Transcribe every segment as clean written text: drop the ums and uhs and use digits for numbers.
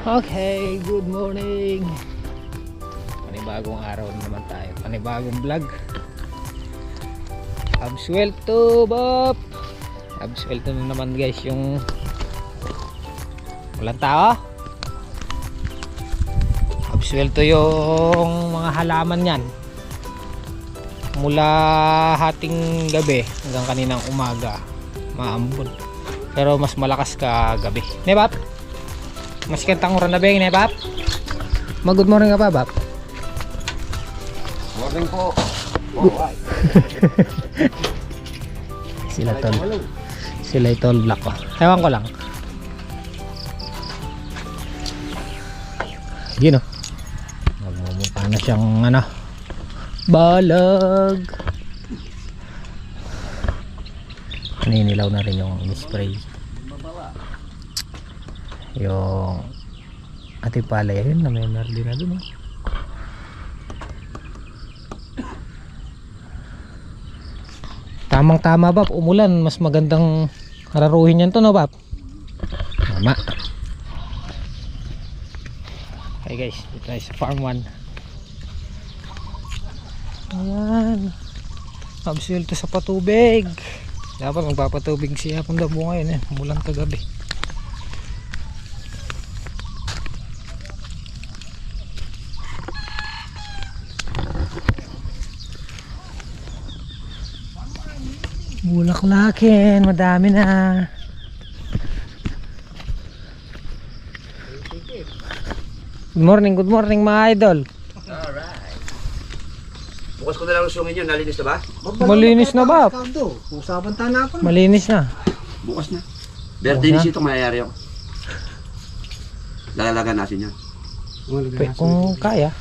Okay, good morning. Panibagong araw na naman tayo. Panibagong vlog. Absuelto, Bob. Absuelto na naman guys yung walang tao. Absuelto yung mga halaman yan. Mula hating gabi hanggang kaninang umaga. Maambon. Pero mas malakas ka gabi. Ne, Bob? Mas kentang oras na ba yung Bap? Mag-good morning ka pa, Bap? Morning po. Alright. Sila tol. Sila tol black ko. Ewan ko lang. Yun o. Magmumukha na siyang ano. Balag. Naninilaw na rin yung spray. Yung ating palay yun na may merli na dun Tamang tama, Bap, umulan, mas magandang raruhin yan to, no, Bap? Tama. Hey guys, ito ay sa farm 1. Ayan, absuelto sa patubig. Dapat magpapatubig siya kung dabo ngayon eh, umulan kagabi. Bulaklakin, madami na. Good morning mga idol. Alright. Bukas ko na lang usungin yun, nalinis na ba? Malinis na ba? Usapan tayo na ako. Malinis na. Bukas na. Berdinis itong mayayari ako. Lalalagan natin yan. Kung kaya.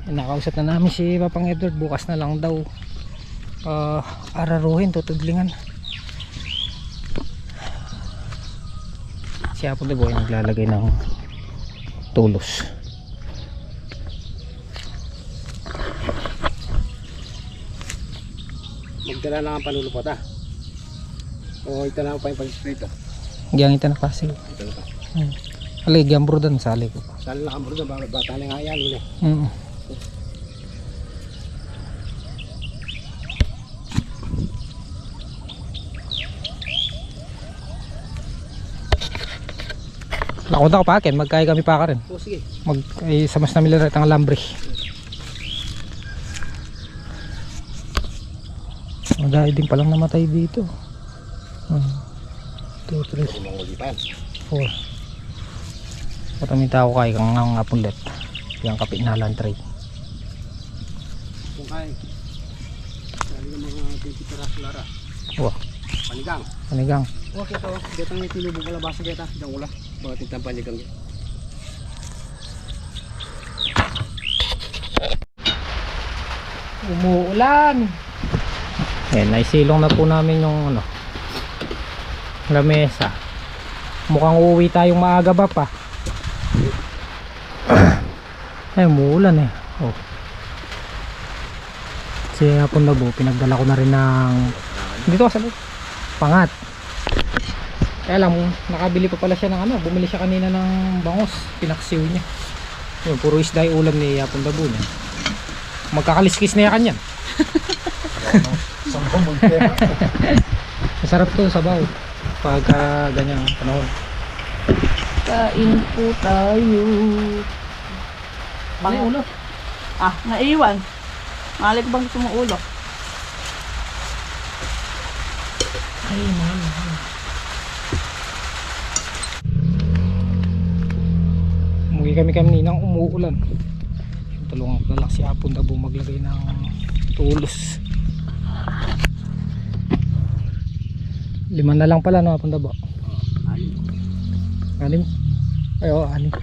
Nakausap na namin si Papang Edward, bukas na lang daw araruhin, tutudlingan. Siya po diba yung naglalagay ng tulos. Magdala lang ang panulupot ah. O ito lang pa yung pag-spray ito. Giyang ito na kasi. Ito na pa. Alay, giyang bro doon, sali ko. Sali lang ang bro doon, bata lang nga yan. Nakunta ko pa akin, magkaya kami pa ka rin. O sige. Sa mas namila rin ang alambre. Dahil din palang namatay dito. 1, 2, 3, 4. Patamita ko kay kang ngapulit. Yung kapinalan tray. Kung kaya. Sali ng mga 20 piraso lara. Wah, Panigang. panigang. Okay ito. Dito ang itinubog ko labasa kita. Diyan ula. Mga tintang panigang yun. Umuulan. Ayan, naisilong na po namin yung ano, lamesa. Mukhang uuwi tayong maaga ba pa. Ay, umuulan eh. Oh. Si Hapon Labo, pinagdala ko na rin ng dito sa pangat. Kaya lang, nakabili pa pala siya ng ano, bumili siya kanina ng bangos, pinaksiw niya. Yun, puro isda yung ulam ni Hapon Labo niya. Magkakaliskis na yakan yan. Masarap to sabaw pagka ganyang panahon. Kain po tayo. Ano yung ulo? Ah, naiwan. Malay ko bang gusto mong ulo? Ay man. Umuwi kami kaninang umuulan. Tulungan ko na lang si Apon Dabo maglagay ng tulos. 5 na lang pala, no, Apon Dabo? 6. Ay, oo, 6.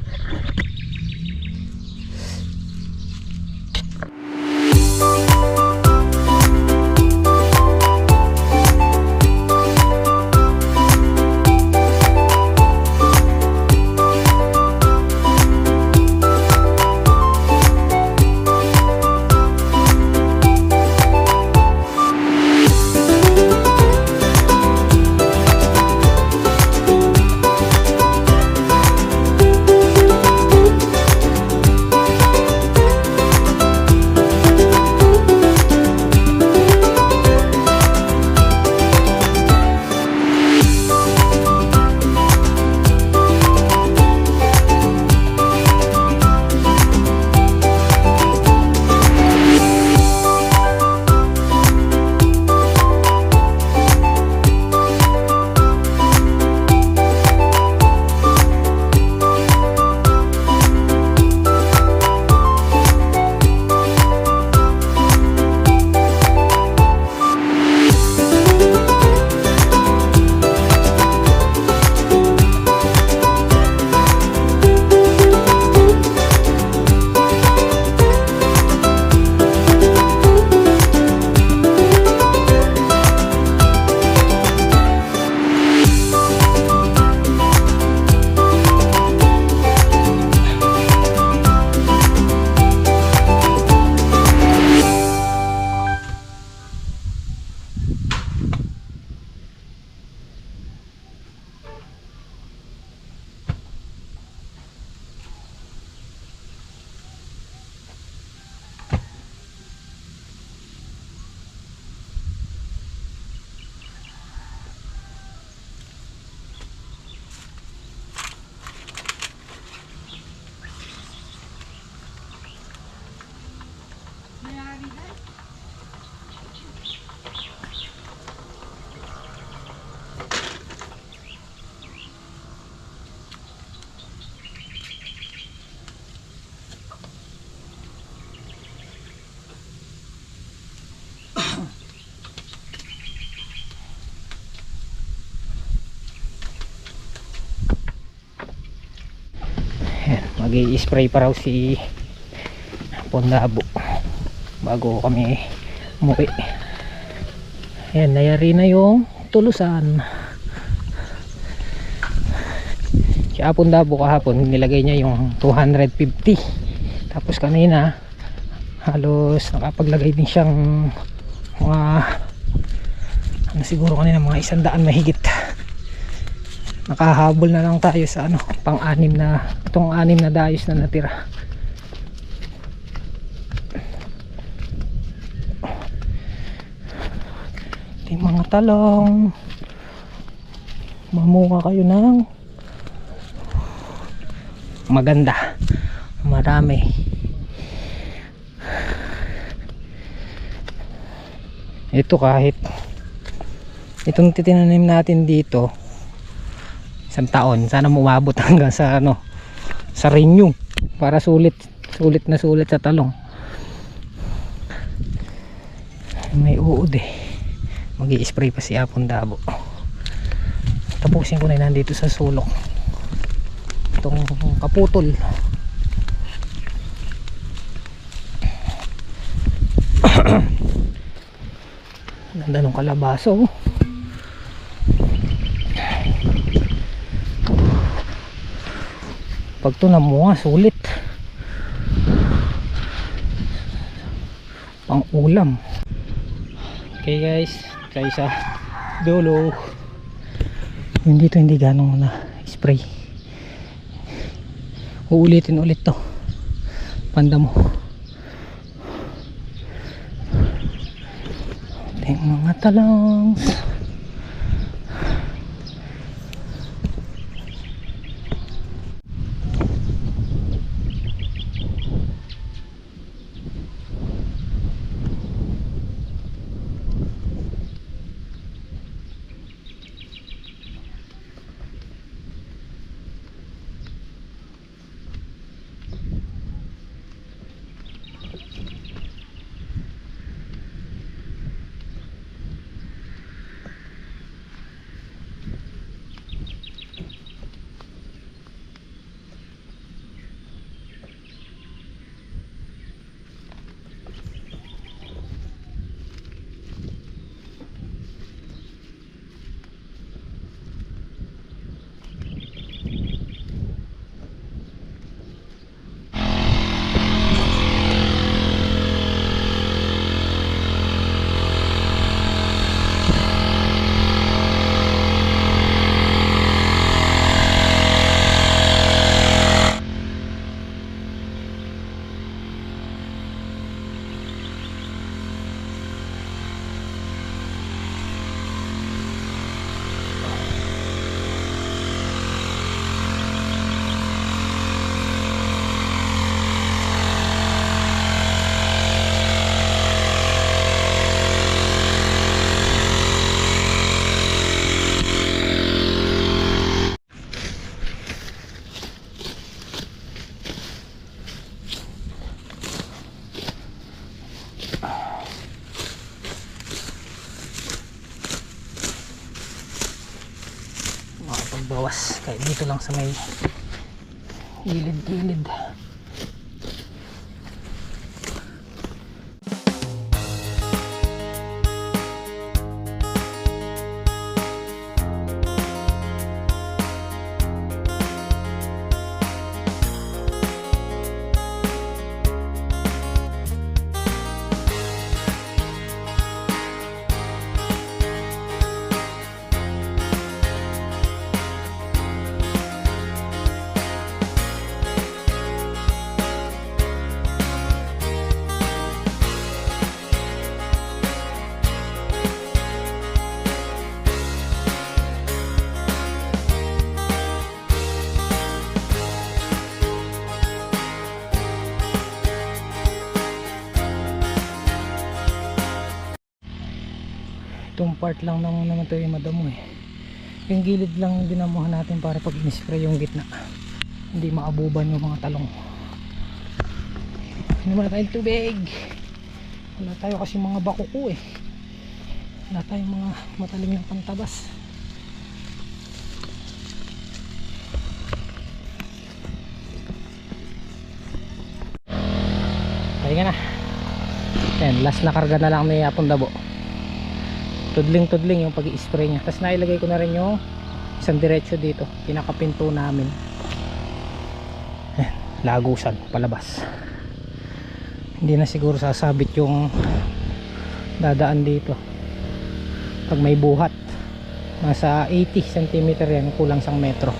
Mag-i-spray pa raw si Pondabo bago kami umuwi. Ayan, nayari na yung tulusan. Si Pondabo kahapon nilagay niya yung 250, tapos kanina halos nakapaglagay din siyang mga ano, siguro kanina mga 100 mahigit. Nakahabol na lang tayo sa ano, pang-anim na, itong 6 na dayos na natira. Ito yung mga talong. Mamunga kayo ng maganda, marami. Ito kahit itong titinanim natin dito isang taon, sana umabot hanggang sa ano, sa renew, para sulit na sulit sa talong. May uod eh, mag-i-spray pa si Pondabo. Tapusin ko na yun nandito sa sulok itong kaputol. Ganda ng kalabaso. Pag ito namunga, sulit pang ulam. Okay guys, try sa dulo. Yung dito hindi ganong na spray, uulitin ulit to. Panda mo yung mga talong. Makapagbawas kahit dito lang sa may gilid-gilid. Itong part lang naman ito yung madamo eh. Yung gilid lang dinamuhan natin para pag in-spray yung gitna hindi maabuban yung mga talong. Hindi muna tayong tubig, wala tayo kasi mga bakuko eh, wala tayong mga matalim ng pantabas. Pahinga na. Ayan, last na karga na lang ni Apong Dabo. Tudling-tudling yung pag-i-spray niya. Tapos nailagay ko na rin yung isang diretso dito, pinakapinto namin. Ayan, lagusan palabas. Hindi na siguro sasabit yung dadaan dito pag may buhat. Nasa 80 cm yan, kulang sang metro.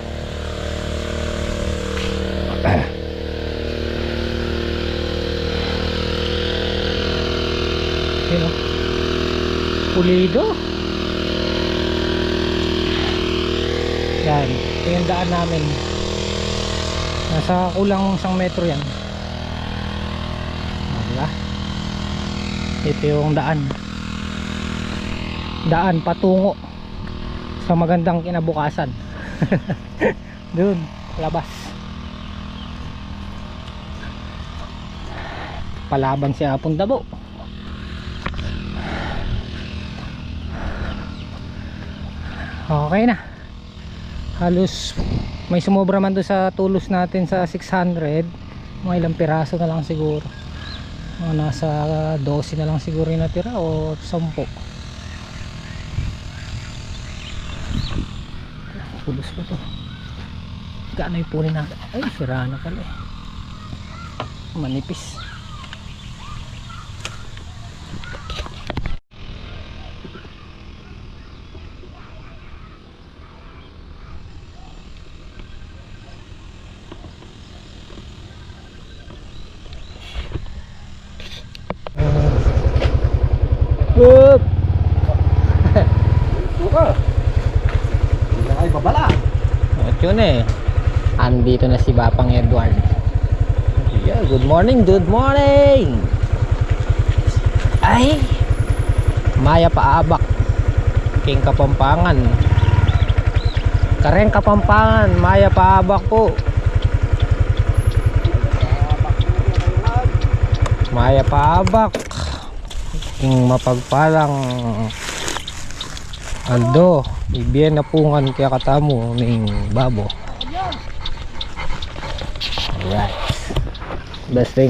Yun o, pulido. Yan, ito yung daan namin. Nasa kulang sang metro yan. Diba? Ito yung daan patungo sa magandang kinabukasan. Doon, labas. Palaban si Apong Dabo. Okay na. Halos may sumobra man doon sa tulos natin sa 600. Mga ilang piraso na lang siguro. Mga nasa 12 na lang siguro yung natira o 10. Tulos pa to. Gaano yung punin natin? Ay, sira na pala eh. Manipis. Whoop! Hindi na kayo babala. At yun eh, andito na si Bapang Edward. Yeah, good morning, good morning. Ay, Maya Paabak, King Kapampangan, Kareng Kapampangan, Maya Paabak po. Maya Paabak, King mapagpalang Aldo, ibiyan na pungan kaya katamo ning babo. Alright. Basta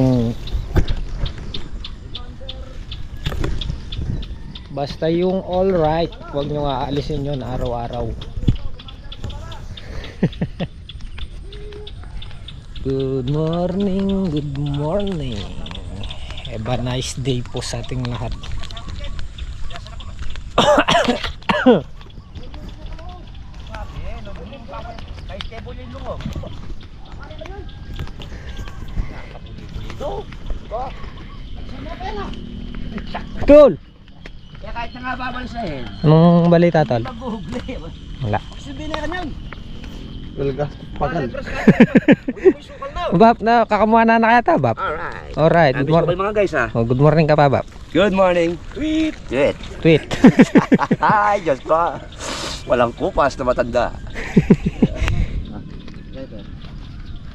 yung alright, huwag nyo aalisin yun araw-araw. Good morning, good morning. Have a nice day po sa ating lahat. Tol! Kaya kahit na nga babalisahin. Anong balita, Tol? Mag-google. Wala. Sabihin na yan. Talaga, pagal. Bab, na kakamuha na kaya ta, Bab? Alright. Alright, good Good morning. mga guys ha. Oh, good morning ka pa, Bab. Good morning. Tweet. Tweet. Tweet. Ay, Diyos ko. Walang kupas na matanda.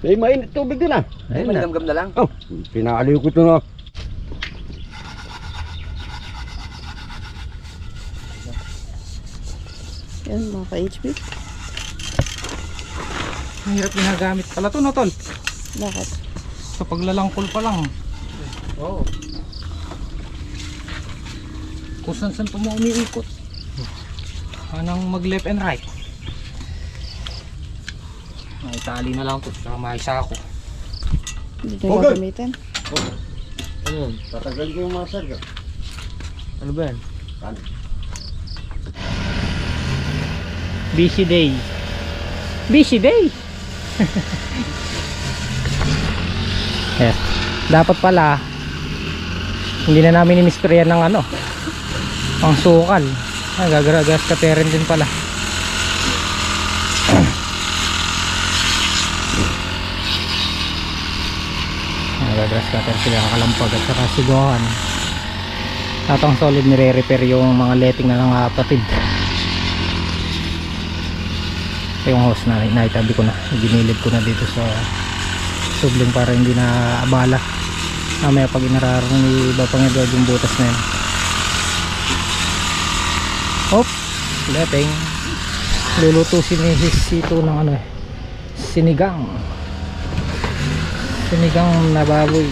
May mainit tubig din ah. Ay, manigam-gam na lang. Oh, pinakaliw ko ito na. Yan, mga ka-HB. Ang hirap ginagamit pala to, no, Tol? Bakit? Sa paglalangkol pa lang. Oo. Kung saan pa mo umiikot. Anong mag left and right. Maitali na lang to. Saka maisa ako. Hindi nyo gagamitin. Ano yun? Tatagal ko yung mga sarga. Ano ba yan? Ano? Busy day. Busy day. Yes. Dapat pala hindi na namin inisprayan ng ano, ang sukal. Gagaragas ka rin din pala. Gagaragas ka sila kakalampag at saka siguhan. Tatang solid nire-repair yung mga letting na ng kapatid. Yung hose na naitabi ko na, ginilid ko na dito sa subling para hindi na abala. Mamaya pag inararong ni Bapang Edward yung butas na yun. Hop, letting. Lulutusin ni Hisito ng ano eh, sinigang na baboy.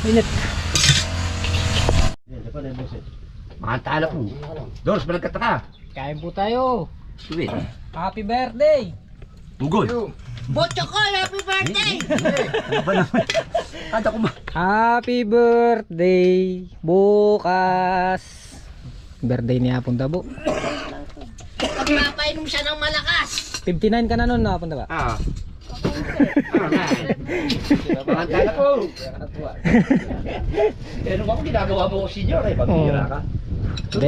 Init. Makantala po. Doors, balagkat ka. Kain po tayo. Sweet. Happy birthday! Ugod. Kada ko ba? Happy birthday! Bukas! Birthday ni Hapon Tabo. Pagpapainom siya ng malakas. 59 ka na nun, Hapon Tabo. Ah. Makantala po. Pero ako ginagawa mo ko senior eh. Pag-tira ka. Hindi,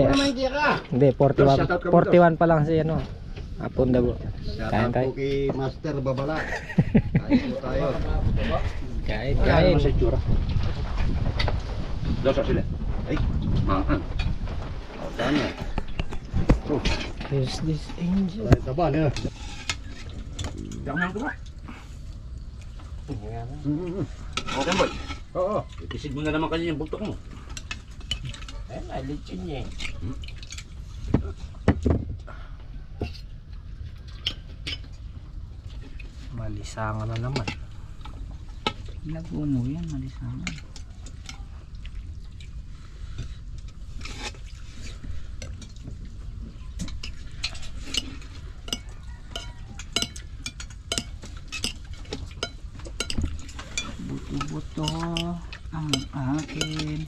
hindi 41 pa lang si ano. Hapon Tabo. Kain tayo. kay Master Babala. Kain po tayo. Kain, Kaya kain. mo sa itsura. Dosa sila. Ay, makan. Tama. Here's this angel. Ay, taba na. Diyan mo ito ba? Okay boy. Oo. Itisig mo na naman kanina yung bultok mo. Eh, malitsin niya. Malisangan na naman. Lago mo yan, malisangan. Buto-buto ang akin.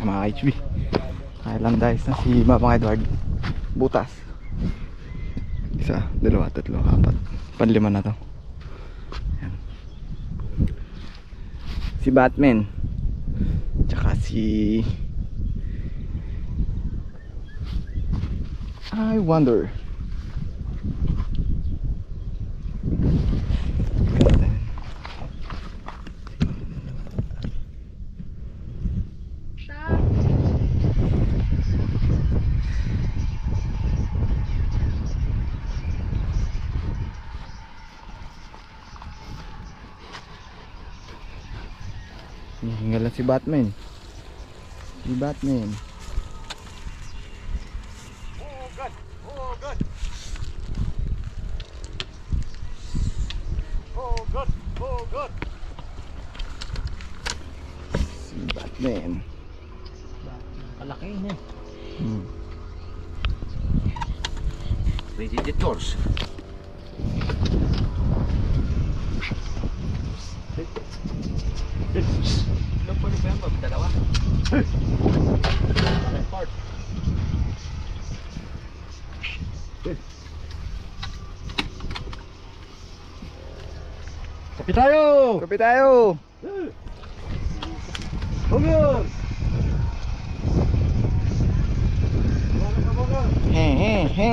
Mga HB, kaya lang dahil na si Mama Edward. Butas. Isa, dalawa, tatlo, apat, panlima na to. Ayan. Si Batman, tsaka si I wonder. Hinggal lang si Batman. Si Batman. Si Batman. Kalaki niya. Ready the doors. Ilang pwede ba yan? Dalawa? Kapi tayo! Kape tayo! Hugod! He he he.